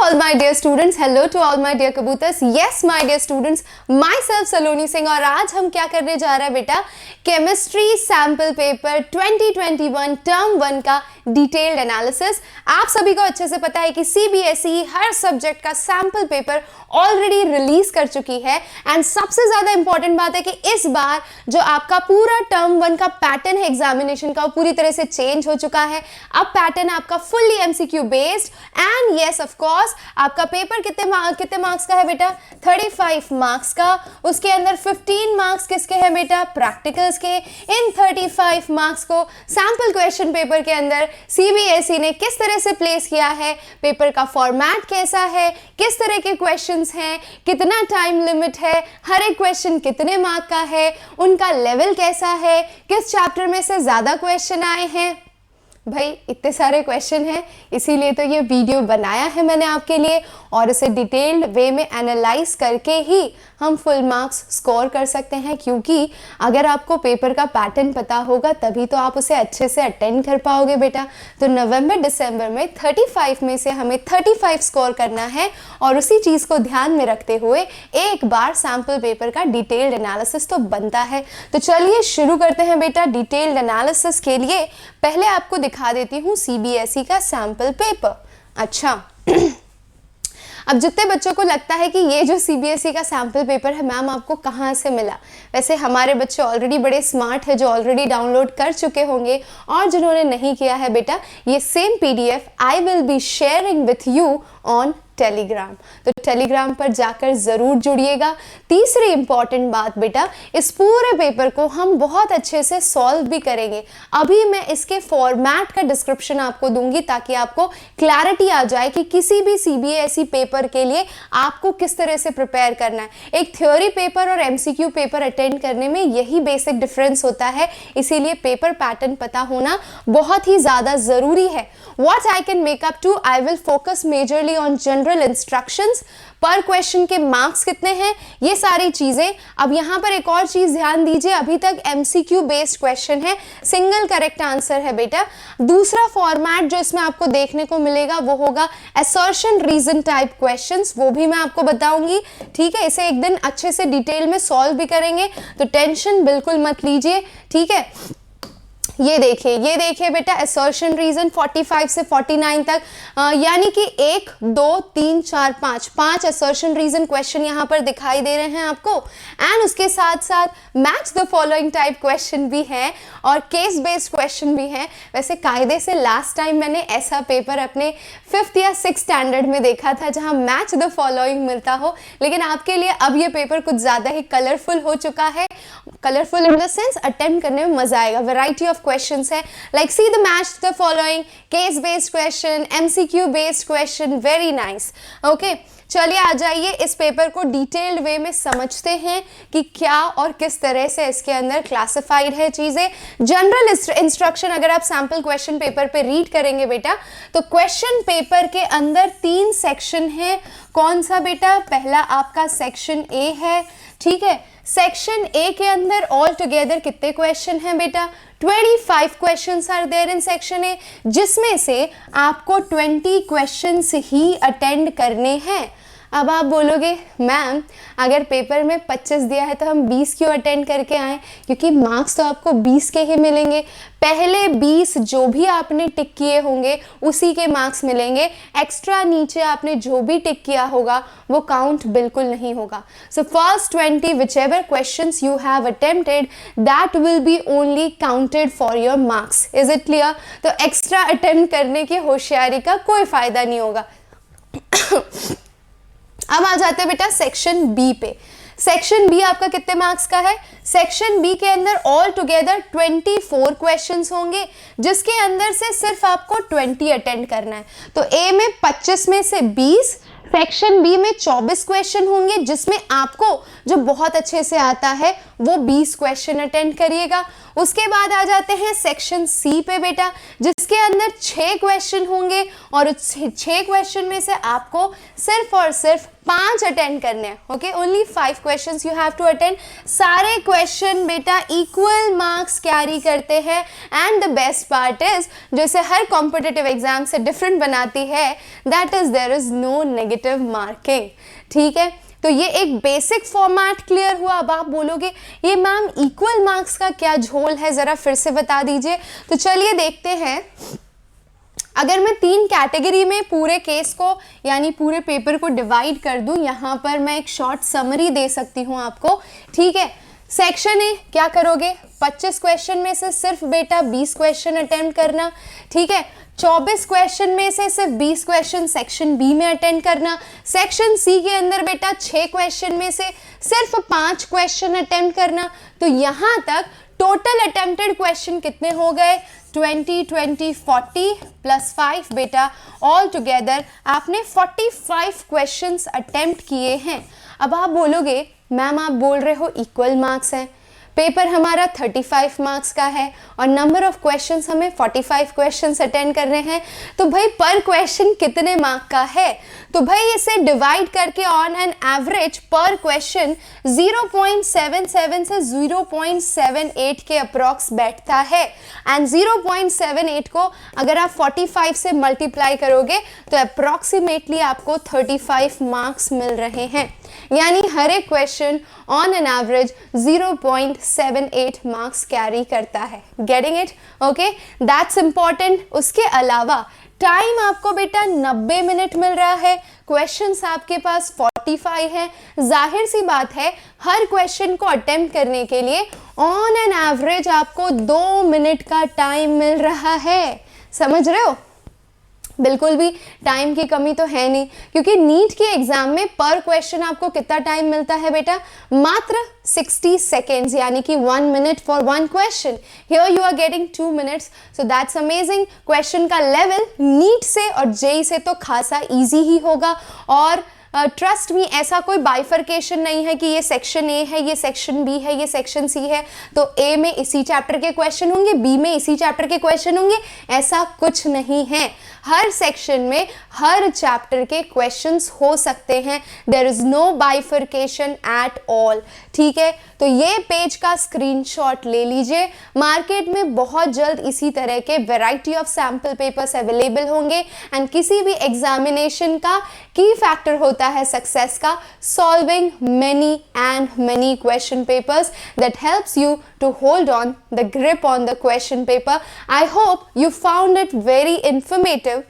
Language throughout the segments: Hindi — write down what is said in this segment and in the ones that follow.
all my dear students, hello to all my dear kabutars. Yes my dear students, myself Saloni Singh और आज हम क्या करने जा रहे हैं बेटा, केमिस्ट्री सैम्पल पेपर 2021 टर्म 1 का डिटेल्ड एनालिसिस। आप सभी को अच्छे से पता है कि सीबीएसई हर सब्जेक्ट का सैम्पल पेपर ऑलरेडी रिलीज कर चुकी है एंड सबसे ज्यादा इंपॉर्टेंट बात है कि इस बार जो आपका पूरा टर्म 1 का पैटर्न है एग्जामिनेशन का, वो पूरी तरह से चेंज हो चुका है। अब पैटर्न आपका fully MCQ based and yes of course आपका पेपर कितने मार्क्स का है बेटा, 35 मार्क्स का। उसके अंदर 15 मार्क्स किसके हैं बेटा, प्रैक्टिकल्स के। इन 35 मार्क्स को सैम्पल क्वेश्चन पेपर के अंदर सीबीएसई ने किस तरह से प्लेस किया है, पेपर का फॉर्मेट कैसा है, किस तरह के क्वेश्चंस हैं, कितना टाइम लिमिट है, हर एक क्वेश्चन कितने मार्क का है, उनका लेवल कैसा है, किस चैप्टर में से ज्यादा क्वेश्चन आए हैं। भाई इतने सारे क्वेश्चन हैं, इसीलिए तो ये वीडियो बनाया है मैंने आपके लिए और इसे डिटेल्ड वे में एनालाइज करके ही हम फुल मार्क्स स्कोर कर सकते हैं। क्योंकि अगर आपको पेपर का पैटर्न पता होगा तभी तो आप उसे अच्छे से अटेंड कर पाओगे बेटा। तो नवंबर दिसंबर में 35 में से हमें 35 स्कोर करना है और उसी चीज़ को ध्यान में रखते हुए एक बार सैम्पल पेपर का डिटेल्ड एनालिसिस तो बनता है। तो चलिए शुरू करते हैं बेटा। डिटेल्ड एनालिसिस के लिए पहले आपको दिखा देती हूँ सीबीएसई का सैम्पल पेपर। अच्छा अब जितने बच्चों को लगता है कि ये जो सीबीएसई का सैम्पल पेपर है मैम आपको कहाँ से मिला, वैसे हमारे बच्चे ऑलरेडी बड़े स्मार्ट है जो ऑलरेडी डाउनलोड कर चुके होंगे, और जिन्होंने नहीं किया है बेटा ये same PDF I will be sharing with you on Telegram. तो टेलीग्राम पर जाकर ज़रूर जुड़िएगा। तीसरी इंपॉर्टेंट बात बेटा, इस पूरे पेपर को हम बहुत अच्छे से सॉल्व भी करेंगे। अभी मैं इसके फॉर्मेट का डिस्क्रिप्शन आपको दूंगी ताकि आपको क्लैरिटी आ जाए कि किसी भी सीबीएसई पेपर के लिए आपको किस तरह से प्रिपेयर करना है। एक थ्योरी पेपर और एमसीक्यू पेपर अटेंड करने में यही बेसिक डिफरेंस होता है, इसीलिए पेपर पैटर्न पता होना बहुत ही ज़्यादा ज़रूरी है। What I can make up to, I will focus majorly on general instructions। पर क्वेश्चन के मार्क्स कितने हैं, ये सारी चीजें। अब यहाँ पर एक और चीज ध्यान दीजिए, अभी तक एमसीक्यू बेस्ड क्वेश्चन है, सिंगल करेक्ट आंसर है बेटा। दूसरा फॉर्मेट जो इसमें आपको देखने को मिलेगा वो होगा असर्शन रीजन टाइप क्वेश्चंस, वो भी मैं आपको बताऊंगी। ठीक है, इसे एक दिन अच्छे से डिटेल में सॉल्व भी करेंगे, तो टेंशन बिल्कुल मत लीजिए। ठीक है, ये देखिए बेटा असर्शन रीजन 45 से 49 तक, यानी कि 1 2 3 4 5 असर्शन रीजन क्वेश्चन यहाँ पर दिखाई दे रहे हैं आपको। एंड उसके साथ साथ match the following type question भी है और केस बेस्ड क्वेश्चन भी है। वैसे कायदे से लास्ट टाइम मैंने ऐसा पेपर अपने 5th या 6th स्टैंडर्ड में देखा था जहाँ मैच द फॉलोइंग मिलता हो, लेकिन आपके लिए अब ये पेपर कुछ ज़्यादा ही कलरफुल हो चुका है। Colourful in the sense attempt करने में मजा आएगा। वैरायटी ऑफ क्वेश्चंस है, like see the match the following, case based question, MCQ based question, very nice. Okay चलिए आ जाइए, इस पेपर को डिटेल्ड वे में समझते हैं कि क्या और किस तरह से इसके अंदर क्लासिफाइड है चीजें। जनरल इंस्ट्रक्शन अगर आप सैम्पल क्वेश्चन पेपर पे रीड करेंगे बेटा, तो क्वेश्चन पेपर के अंदर 3 सेक्शन है। कौन सा बेटा, पहला आपका सेक्शन ए है। ठीक है, सेक्शन ए के अंदर ऑल टुगेदर कितने क्वेश्चन हैं बेटा, 25 questions are there in section A, जिसमें से आपको 20 क्वेश्चंस ही अटेंड करने हैं। अब आप बोलोगे मैम अगर पेपर में 25 दिया है तो हम 20 क्यों अटेंड करके आए, क्योंकि मार्क्स तो आपको 20 के ही मिलेंगे। पहले 20 जो भी आपने टिक किए होंगे उसी के मार्क्स मिलेंगे, एक्स्ट्रा नीचे आपने जो भी टिक किया होगा वो काउंट बिल्कुल नहीं होगा। So first 20 whichever questions you have attempted that will be only counted for your marks। Is it clear? तो एक्स्ट्रा अटेम्प्ट करने की होशियारी का कोई फायदा नहीं होगा। अब आ जाते हैं बेटा सेक्शन बी पे। सेक्शन बी आपका कितने मार्क्स का है, सेक्शन बी के अंदर ऑल टुगेदर 24 क्वेश्चंस होंगे, जिसके अंदर से सिर्फ आपको 20 अटेंड करना है। तो ए में 25 में से 20, सेक्शन बी में 24 क्वेश्चन होंगे, जिसमें आपको जो बहुत अच्छे से आता है वो 20 क्वेश्चन अटेंड करिएगा। उसके बाद आ जाते हैं सेक्शन सी पे बेटा, जिसके अंदर 6 क्वेश्चन होंगे और 6 क्वेश्चन में से आपको सिर्फ और सिर्फ 5 अटेंड करने हैं, okay, only 5 questions you have to attend. सारे क्वेश्चन बेटा इक्वल मार्क्स कैरी करते हैं and the best part is जैसे हर कॉम्पिटिटिव एग्जाम से डिफरेंट बनाती है that is there is no negative marking, ठीक है। तो ये एक बेसिक फॉर्मेट क्लियर हुआ। अब आप बोलोगे ये मैम इक्वल मार्क्स का क्या झोल है, जरा फिर से बता दीजिए। तो चलिए देखते हैं। अगर मैं 3 कैटेगरी में पूरे केस को यानी पूरे पेपर को डिवाइड कर दूं, यहाँ पर मैं एक शॉर्ट समरी दे सकती हूँ आपको, ठीक है। सेक्शन ए क्या करोगे, 25 क्वेश्चन में से सिर्फ बेटा 20 क्वेश्चन अटेम्प्ट करना, ठीक है। 24 क्वेश्चन में से सिर्फ 20 क्वेश्चन सेक्शन बी में अटेंड करना। सेक्शन सी के अंदर बेटा 6 क्वेश्चन में से सिर्फ 5 क्वेश्चन अटेम्प्ट करना। तो यहाँ तक टोटल अटेम्प्टेड क्वेश्चन कितने हो गए, 20 20 40 प्लस 5 बेटा ऑल टुगेदर आपने 45 क्वेश्चंस अटेम्प्ट किए हैं। अब आप बोलोगे मैम आप बोल रहे हो इक्वल मार्क्स हैं, पेपर हमारा 35 मार्क्स का है और नंबर ऑफ क्वेश्चंस हमें 45 क्वेश्चंस अटेंड कर रहे हैं, तो भाई पर क्वेश्चन कितने मार्क का है। तो भाई इसे डिवाइड करके ऑन एन एवरेज पर क्वेश्चन 0.77 से 0.78 के अप्रॉक्स बैठता है एंड 0.78 को अगर आप 45 से मल्टीप्लाई करोगे तो अप्रॉक्सीमेटली आपको 35 मार्क्स मिल रहे हैं, यानी हर एक question on an average 0.78 marks carry करता है। Getting it, okay, that's important. उसके अलावा टाइम आपको बेटा 90 मिनट मिल रहा है, क्वेश्चंस आपके पास 45 है। जाहिर सी बात है हर क्वेश्चन को अटेम्प्ट करने के लिए ऑन एन एवरेज आपको 2 मिनट का टाइम मिल रहा है। समझ रहे हो, बिल्कुल भी टाइम की कमी तो है नहीं, क्योंकि नीट के एग्जाम में पर क्वेश्चन आपको कितना टाइम मिलता है बेटा, मात्र 60 सेकेंड्स, यानी कि 1 minute for 1 question. Here you are getting 2 minutes, so that's amazing. Question का लेवल नीट से और जेई से तो खासा इजी ही होगा। और ट्रस्ट मी ऐसा कोई बाइफर्केशन नहीं है कि ये सेक्शन ए है, ये सेक्शन बी है, ये सेक्शन सी है, तो ए में इसी चैप्टर के क्वेश्चन होंगे, बी में इसी चैप्टर के क्वेश्चन होंगे, ऐसा कुछ नहीं है। हर सेक्शन में हर चैप्टर के क्वेश्चंस हो सकते हैं, there is no bifurcation at all, ठीक है। तो ये पेज का स्क्रीनशॉट ले लीजिए। मार्केट में बहुत जल्द इसी तरह के variety of sample papers available होंगे एंड किसी भी एग्जामिनेशन का की फैक्टर होता है सक्सेस का solving many and many question papers that helps you to hold on the grip on the question paper. I hope you found it very informative.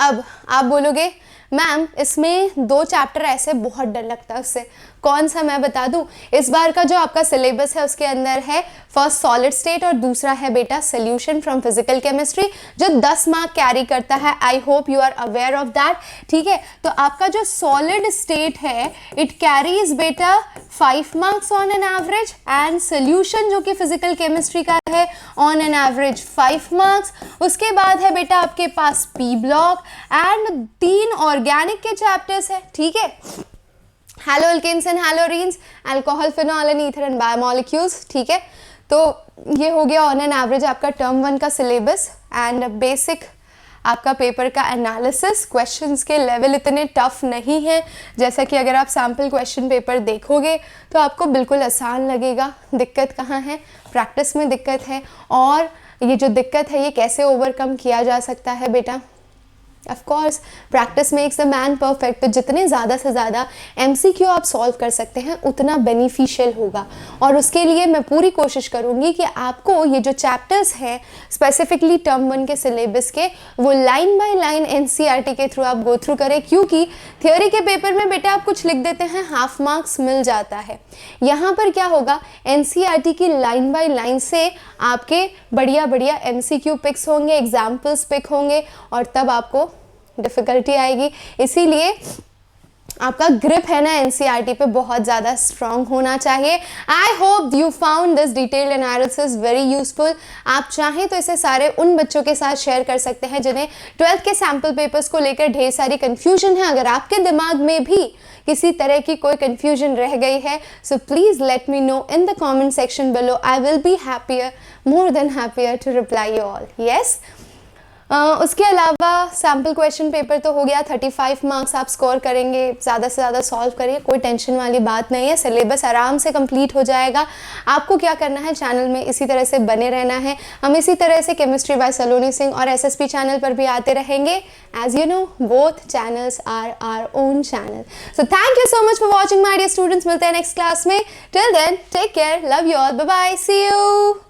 अब आप बोलोगे मैम इसमें 2 चैप्टर ऐसे बहुत डर लगता है उससे, कौन सा मैं बता दूं। इस बार का जो आपका सिलेबस है उसके अंदर है फर्स्ट सॉलिड स्टेट और दूसरा है बेटा सोल्यूशन फ्रॉम फिजिकल केमिस्ट्री, जो 10 मार्क कैरी करता है। I hope you are aware of that, ठीक है। तो आपका जो सॉलिड स्टेट है इट कैरीज बेटा 5 marks on an average and solution जो कि फिजिकल केमिस्ट्री का है ऑन एन एवरेज 5 मार्क्स। उसके बाद है बेटा आपके पास पी ब्लॉक एंड 3 ऑर्गेनिक के चैप्टर्स है, ठीक है, halo alkanes and haloarenes, alcohol, phenol and ether and biomolecules, ठीक है। तो ये हो गया ऑन एन एवरेज आपका टर्म 1 का सिलेबस एंड बेसिक आपका पेपर का एनालिसिस। क्वेश्चंस के लेवल इतने टफ नहीं है, जैसा कि अगर आप सैम्पल क्वेश्चन पेपर देखोगे तो आपको बिल्कुल आसान लगेगा। दिक्कत कहाँ है, प्रैक्टिस में दिक्कत है, और ये जो दिक्कत है ये कैसे ओवरकम किया जा सकता है बेटा। Of course practice makes the man perfect, तो जितने ज़्यादा से ज़्यादा MCQ आप सॉल्व कर सकते हैं उतना बेनिफिशियल होगा। और उसके लिए मैं पूरी कोशिश करूँगी कि आपको ये जो चैप्टर्स हैं स्पेसिफिकली टर्म 1 के सिलेबस के, वो लाइन बाय लाइन NCERT के थ्रू आप गो थ्रू करें, क्योंकि थियोरी के पेपर में बेटा आप कुछ लिख देते हैं हाफ मार्क्स मिल जाता है। यहाँ पर क्या होगा, NCERT की लाइन बाय लाइन से आपके बढ़िया बढ़िया MCQ पिक्स होंगे, एग्जाम्पल्स पिक होंगे, और तब आपको डिफिकल्टी आएगी। इसीलिए आपका ग्रिप है ना NCERT पे बहुत ज़्यादा स्ट्रांग होना चाहिए। आई hope you found this detailed analysis very useful. आप चाहें तो इसे सारे उन बच्चों के साथ शेयर कर सकते हैं जिन्हें 12th के सैम्पल पेपर्स को लेकर ढेर सारी कन्फ्यूजन है। अगर आपके दिमाग में भी किसी तरह की कोई कन्फ्यूजन रह गई है, so please let me know in the comment section below. I will be happier, more than happier to reply you all. Yes, उसके अलावा सैम्पल क्वेश्चन पेपर तो हो गया, 35 मार्क्स आप स्कोर करेंगे, ज़्यादा से ज़्यादा सॉल्व करिए, कोई टेंशन वाली बात नहीं है, सिलेबस आराम से कंप्लीट हो जाएगा। आपको क्या करना है, चैनल में इसी तरह से बने रहना है। हम इसी तरह से केमिस्ट्री बाय सलोनी सिंह और एसएसपी चैनल पर भी आते रहेंगे। As you know, both channels are our own channel. So thank you so much for watching my dear students. मिलते हैं नेक्स्ट क्लास में। Till then take care, love you all, bye bye, see you.